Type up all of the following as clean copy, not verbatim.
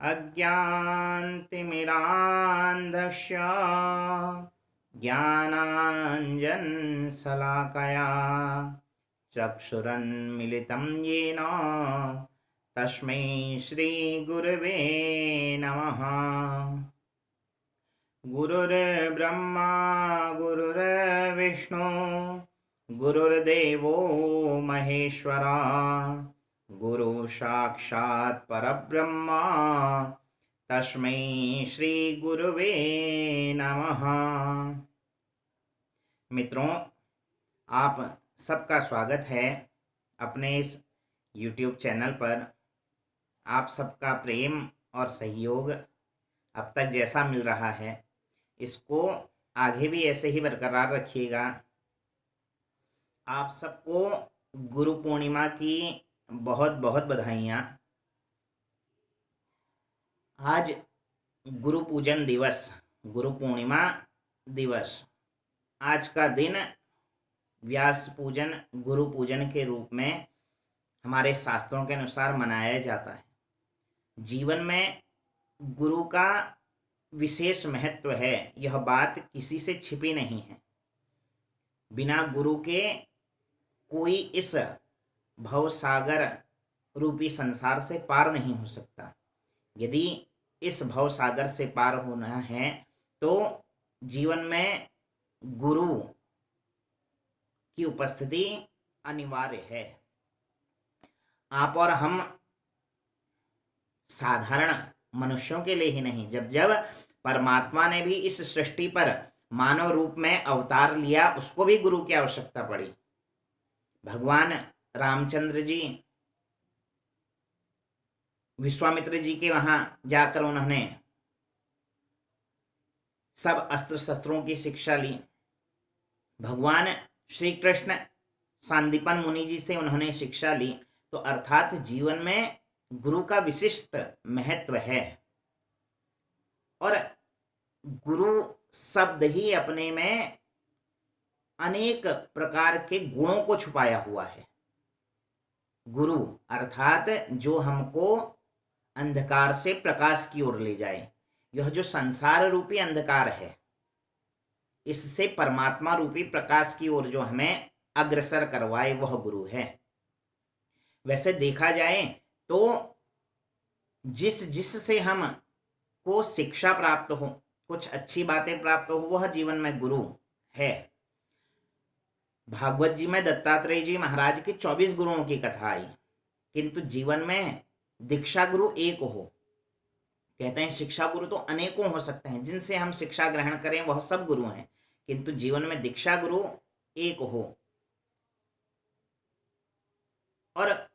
अज्ञानतिमिरान्धस्य ज्ञानाञ्जनशलाकया चक्षुरुन्मीलितं येन तस्मै श्रीगुरवे नमः। गुरुर्ब्रह्मा गुरुर्विष्णु गुरुर्देवो महेश्वरा गुरु साक्षात् परब्रह्मा तस्मै श्री गुरुवे नमः। मित्रों, आप सबका स्वागत है अपने इस YouTube चैनल पर। आप सबका प्रेम और सहयोग अब तक जैसा मिल रहा है, इसको आगे भी ऐसे ही बरकरार रखिएगा। आप सबको गुरु पूर्णिमा की बहुत बहुत बधाइयाँ। आज गुरु पूजन दिवस, गुरु पूर्णिमा दिवस। आज का दिन व्यास पूजन, गुरु पूजन के रूप में हमारे शास्त्रों के अनुसार मनाया जाता है। जीवन में गुरु का विशेष महत्व है, यह बात किसी से छिपी नहीं है। बिना गुरु के कोई इस भवसागर रूपी संसार से पार नहीं हो सकता। यदि इस भवसागर से पार होना है तो जीवन में गुरु की उपस्थिति अनिवार्य है। आप और हम साधारण मनुष्यों के लिए ही नहीं, जब जब परमात्मा ने भी इस सृष्टि पर मानव रूप में अवतार लिया, उसको भी गुरु की आवश्यकता पड़ी। भगवान रामचंद्र जी विश्वामित्र जी के वहां जाकर उन्होंने सब अस्त्र शस्त्रों की शिक्षा ली। भगवान श्री कृष्ण सांदीपन मुनि जी से उन्होंने शिक्षा ली। तो अर्थात जीवन में गुरु का विशिष्ट महत्व है। और गुरु शब्द ही अपने में अनेक प्रकार के गुणों को छुपाया हुआ है। गुरु अर्थात जो हमको अंधकार से प्रकाश की ओर ले जाए। यह जो संसार रूपी अंधकार है, इससे परमात्मा रूपी प्रकाश की ओर जो हमें अग्रसर करवाए, वह गुरु है। वैसे देखा जाए तो जिस से हम को शिक्षा प्राप्त हो, कुछ अच्छी बातें प्राप्त हो, वह जीवन में गुरु है। भागवत जी में दत्तात्रेय जी महाराज के 24 गुरुओं की कथा आई, किंतु जीवन में दीक्षा गुरु एक हो। कहते हैं शिक्षा गुरु तो अनेकों हो सकते हैं, जिनसे हम शिक्षा ग्रहण करें वह सब गुरु हैं, किंतु जीवन में दीक्षा गुरु एक हो। और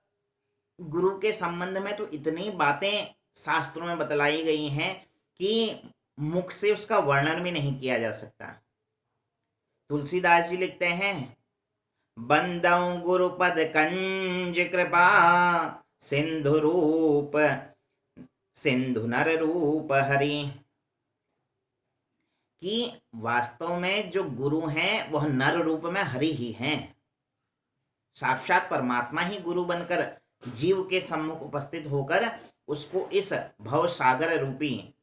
गुरु के संबंध में तो इतनी बातें शास्त्रों में बतलाई गई हैं कि मुख से उसका वर्णन भी नहीं किया जा सकता। तुलसीदास जी लिखते हैं, बंदौ गुरुपद कंज कृपा सिंधु रूप सिंधु नर रूप हरि। कि वास्तव में जो गुरु हैं वह नर रूप में हरि ही हैं। साक्षात परमात्मा ही गुरु बनकर जीव के सम्मुख उपस्थित होकर उसको इस भव सागर रूपी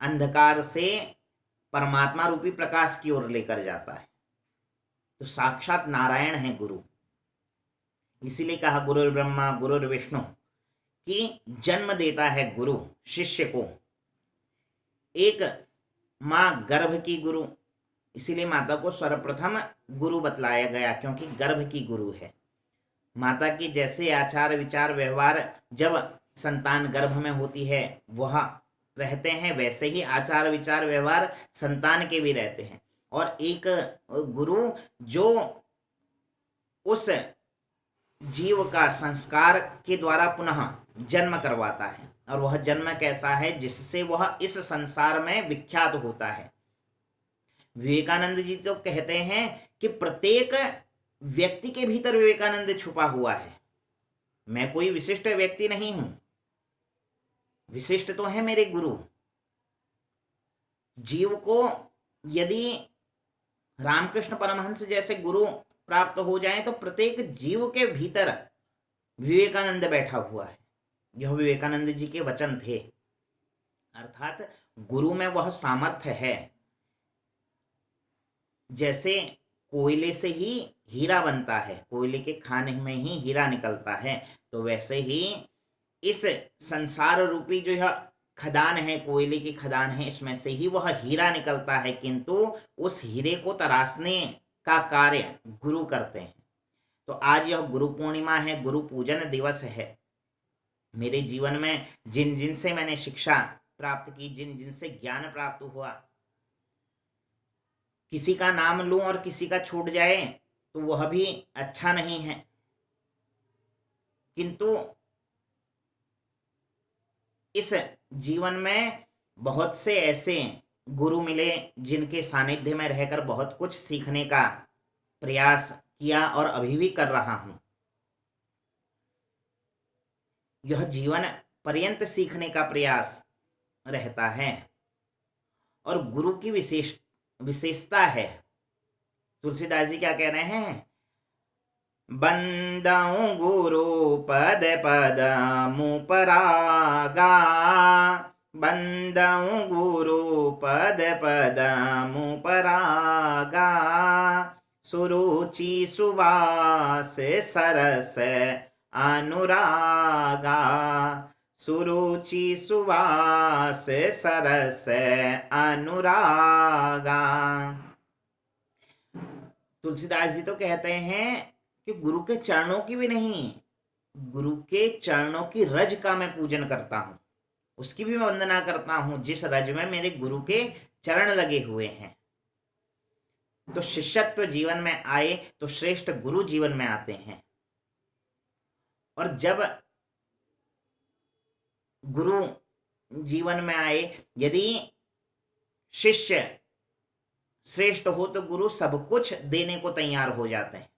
अंधकार से परमात्मा रूपी प्रकाश की ओर लेकर जाता है। तो साक्षात नारायण है गुरु। इसीलिए कहा गुरुर् ब्रह्मा गुरुर्विष्णु, कि जन्म देता है गुरु शिष्य को। एक माँ गर्भ की गुरु, इसीलिए माता को सर्वप्रथम गुरु बतलाया गया, क्योंकि गर्भ की गुरु है। माता की जैसे आचार विचार व्यवहार जब संतान गर्भ में होती है वह रहते हैं, वैसे ही आचार विचार व्यवहार संतान के भी रहते हैं। और एक गुरु जो उस जीव का संस्कार के द्वारा पुनः जन्म करवाता है, और वह जन्म कैसा है जिससे वह इस संसार में विख्यात होता है। विवेकानंद जी तो कहते हैं कि प्रत्येक व्यक्ति के भीतर विवेकानंद छुपा हुआ है। मैं कोई विशिष्ट व्यक्ति नहीं हूं, विशिष्ट तो है मेरे गुरु। जीव को यदि रामकृष्ण परमहंस जैसे गुरु प्राप्त हो जाए तो प्रत्येक जीव के भीतर विवेकानंद बैठा हुआ है। यह विवेकानंद जी के वचन थे। अर्थात गुरु में वह सामर्थ्य है। जैसे कोयले से ही हीरा बनता है, कोयले के खान में ही हीरा निकलता है, तो वैसे ही इस संसार रूपी जो यह खदान है, कोयले की खदान है, इसमें से ही वह हीरा निकलता है, किंतु उस हीरे को तराशने का कार्य गुरु करते हैं। तो आज यह गुरु पूर्णिमा है, गुरु पूजन दिवस है। मेरे जीवन में जिन जिन से मैंने शिक्षा प्राप्त की, जिन जिन से ज्ञान प्राप्त हुआ, किसी का नाम लूं और किसी का छूट जाए तो वह भी अच्छा नहीं है, किंतु इस जीवन में बहुत से ऐसे गुरु मिले जिनके सानिध्य में रहकर बहुत कुछ सीखने का प्रयास किया और अभी भी कर रहा हूं। यह जीवन पर्यंत सीखने का प्रयास रहता है और गुरु की विशेषता है। तुलसीदास जी क्या कह रहे हैं? बंदऊं गुरु पद पद मुपरागा, बंदऊं गुरु पद पद मुपरागा, सुरुचि सुवास सरस अनुरागा, सुरुचि सुवास सरस अनुरागा। तुलसीदास जी तो कहते हैं कि गुरु के चरणों की भी नहीं, गुरु के चरणों की रज का मैं पूजन करता हूं, उसकी भी मैं वंदना करता हूं जिस रज में मेरे गुरु के चरण लगे हुए हैं। तो शिष्यत्व जीवन में आए तो श्रेष्ठ गुरु जीवन में आते हैं, और जब गुरु जीवन में आए, यदि शिष्य श्रेष्ठ हो तो गुरु सब कुछ देने को तैयार हो जाते हैं।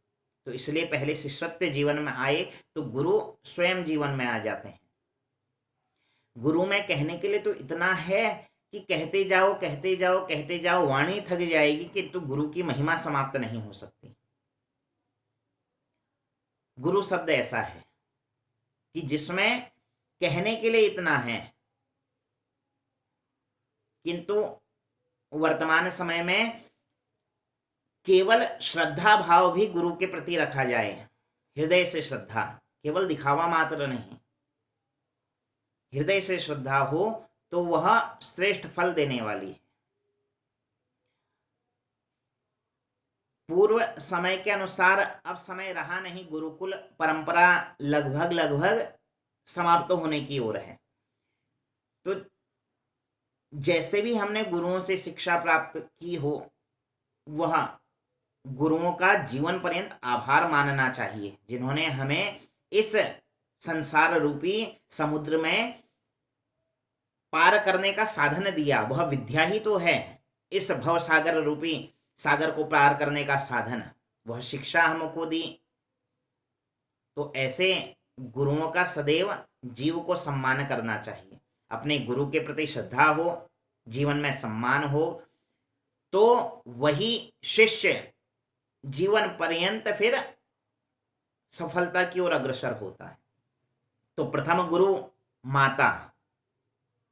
तो इसलिए पहले शिष्यत्व जीवन में आए तो गुरु स्वयं जीवन में आ जाते हैं। गुरु में कहने के लिए तो इतना है कि कहते जाओ कहते जाओ कहते जाओ, वाणी थक जाएगी, किंतु गुरु की महिमा समाप्त नहीं हो सकती। गुरु शब्द ऐसा है कि जिसमें कहने के लिए इतना है, किंतु वर्तमान समय में केवल श्रद्धा भाव भी गुरु के प्रति रखा जाए, हृदय से श्रद्धा, केवल दिखावा मात्र नहीं, हृदय से श्रद्धा हो तो वह श्रेष्ठ फल देने वाली है। पूर्व समय के अनुसार अब समय रहा नहीं, गुरुकुल परंपरा लगभग लगभग समाप्त होने की ओर है। तो जैसे भी हमने गुरुओं से शिक्षा प्राप्त की हो, वह गुरुओं का जीवन पर्यंत आभार मानना चाहिए, जिन्होंने हमें इस संसार रूपी समुद्र में पार करने का साधन दिया। वह विद्या ही तो है, इस भव सागर रूपी सागर को पार करने का साधन, वह शिक्षा हमको दी। तो ऐसे गुरुओं का सदैव जीव को सम्मान करना चाहिए। अपने गुरु के प्रति श्रद्धा हो, जीवन में सम्मान हो, तो वही शिष्य जीवन पर्यंत फिर सफलता की ओर अग्रसर होता है। तो प्रथम गुरु माता,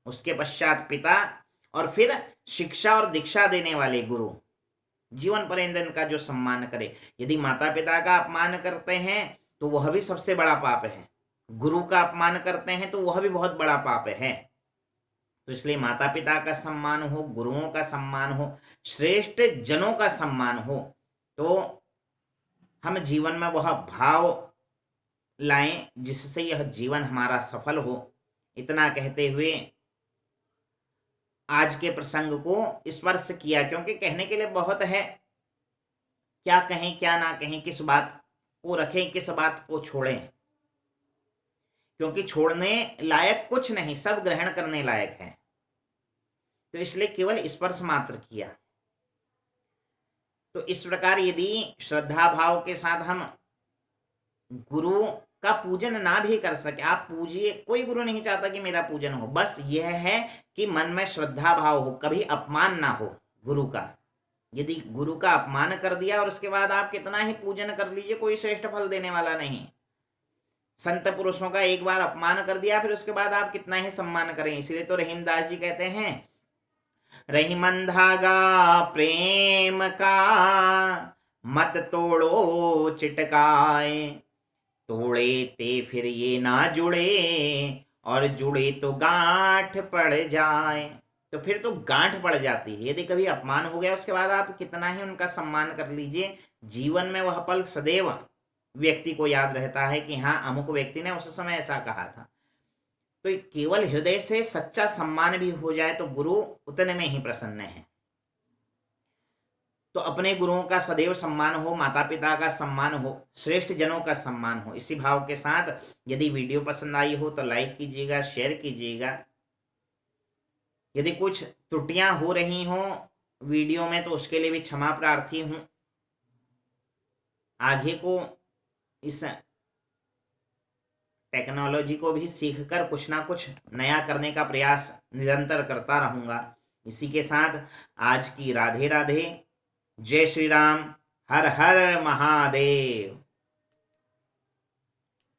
उसके पश्चात पिता, और फिर शिक्षा और दीक्षा देने वाले गुरु, जीवन पर्यंत इनका जो सम्मान करे। यदि माता पिता का अपमान करते हैं तो वह भी सबसे बड़ा पाप है, गुरु का अपमान करते हैं तो वह भी बहुत बड़ा पाप है। तो इसलिए माता पिता का सम्मान हो, गुरुओं का सम्मान हो, श्रेष्ठ जनों का सम्मान हो, तो हम जीवन में वह भाव लाएं जिससे यह जीवन हमारा सफल हो। इतना कहते हुए आज के प्रसंग को स्पर्श किया, क्योंकि कहने के लिए बहुत है, क्या कहें क्या ना कहें, किस बात को रखें किस बात को छोड़ें, क्योंकि छोड़ने लायक कुछ नहीं, सब ग्रहण करने लायक है। तो इसलिए केवल स्पर्श मात्र किया। तो इस प्रकार यदि श्रद्धा भाव के साथ हम गुरु का पूजन ना भी कर सके, आप पूजिए, कोई गुरु नहीं चाहता कि मेरा पूजन हो, बस यह है कि मन में श्रद्धा भाव हो, कभी अपमान ना हो गुरु का। यदि गुरु का अपमान कर दिया और उसके बाद आप कितना ही पूजन कर लीजिए, कोई श्रेष्ठ फल देने वाला नहीं। संत पुरुषों का एक बार अपमान कर दिया, फिर उसके बाद आप कितना ही सम्मान करें। इसलिए तो रहीमदास जी कहते हैं, रहीमन धागा प्रेम का मत तोड़ो चिटकाए, तोड़े ते फिर ये ना जुड़े और जुड़े तो गांठ पड़ जाए। तो फिर तो गांठ पड़ जाती है। यदि कभी अपमान हो गया, उसके बाद आप कितना ही उनका सम्मान कर लीजिए, जीवन में वह पल सदैव व्यक्ति को याद रहता है कि हाँ, अमुक व्यक्ति ने उस समय ऐसा कहा था। तो केवल हृदय से सच्चा सम्मान भी हो जाए तो गुरु उतने में ही प्रसन्न है। तो अपने गुरुओं का सदैव सम्मान हो, माता पिता का सम्मान हो, श्रेष्ठ जनों का सम्मान हो। इसी भाव के साथ यदि वीडियो पसंद आई हो तो लाइक कीजिएगा, शेयर कीजिएगा। यदि कुछ त्रुटियां हो रही हों वीडियो में तो उसके लिए भी क्षमा प्रार्थी हूं। आगे को इस टेक्नोलॉजी को भी सीखकर कुछ ना कुछ नया करने का प्रयास निरंतर करता रहूंगा। इसी के साथ आज की राधे राधे, जय श्री राम, हर हर महादेव।